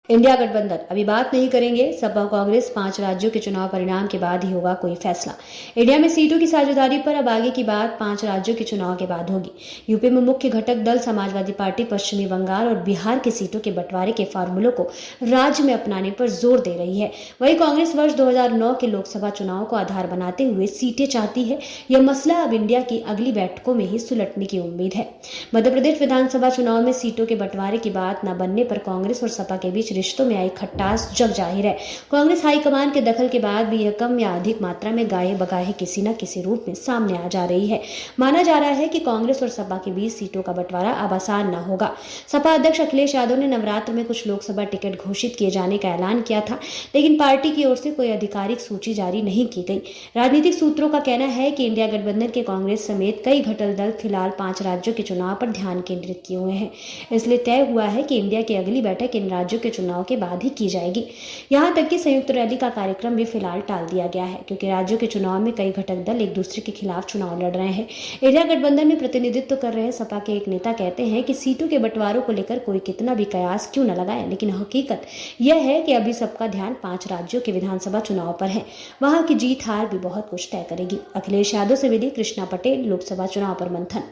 India गठबंधन अभी बात नहीं करेंगे। सपा कांग्रेस 5 राज्यों के चुनाव परिणाम के बाद ही होगा कोई फैसला। इंडिया में सीटों की साझेदारी पर अब आगे की बात 5 राज्यों के चुनाव के बाद होगी। यूपी में मुख्य घटक दल समाजवादी पार्टी पश्चिमी बंगाल और बिहार के सीटों के बंटवारे के फार्मूलों को राज्य में अपनाने पर जोर दे रही है। वहीं कांग्रेस वर्ष 2009 के लोकसभा चुनाव को आधार बनाते हुए सीटें चाहती है। यह मसला अब इंडिया की अगली बैठकों में ही सुलझने की उम्मीद है। मध्य प्रदेश विधानसभा चुनाव में सीटों के बंटवारे की बात न बनने पर कांग्रेस और सपा के बीच रिश्तों में आई खटास जग जाहिर है। कांग्रेस हाईकमान के दखल के बाद भी यह कम या अधिक मात्रा में गाये बगाहे किसी न किसी रूप में सामने आ जा रही है। माना जा रहा है कि कांग्रेस और सपा के बीच सीटों का बंटवारा अब आसान न होगा। सपा अध्यक्ष अखिलेश यादव ने नवरात्र में कुछ लोकसभा टिकट घोषित किए जाने का ऐलान किया था, लेकिन पार्टी की ओर से कोई आधिकारिक सूची जारी नहीं की गई। राजनीतिक सूत्रों का कहना है कि इंडिया गठबंधन के कांग्रेस समेत कई घटक दल फिलहाल 5 राज्यों के चुनाव पर ध्यान केंद्रित किए हुए हैं। इसलिए तय हुआ है कि इंडिया की अगली बैठक इन राज्यों के चुनाव के बाद ही की जाएगी। यहां तक कि संयुक्त रैली का कार्यक्रम भी फिलहाल टाल दिया गया है, क्योंकि राज्यों के चुनाव में कई घटक दल एक दूसरे के खिलाफ चुनाव लड़ रहे हैं। इंडिया गठबंधन में प्रतिनिधित्व कर रहे सपा के एक नेता कहते हैं कि सीटों के बंटवारों को लेकर कोई कितना भी कयास क्यों न लगाए, लेकिन हकीकत यह है कि अभी सबका ध्यान 5 राज्यों के विधानसभा चुनाव पर है। वहां की जीत हार भी बहुत कुछ तय करेगी। अखिलेश यादव से मिली कृष्णा पटेल, लोकसभा चुनाव पर मंथन।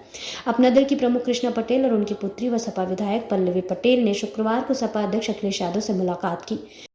अपना दल की प्रमुख कृष्णा पटेल और उनकी पुत्री व सपा विधायक पल्लवी पटेल ने शुक्रवार को सपा अध्यक्ष अखिलेश यादव से मुलाकात की।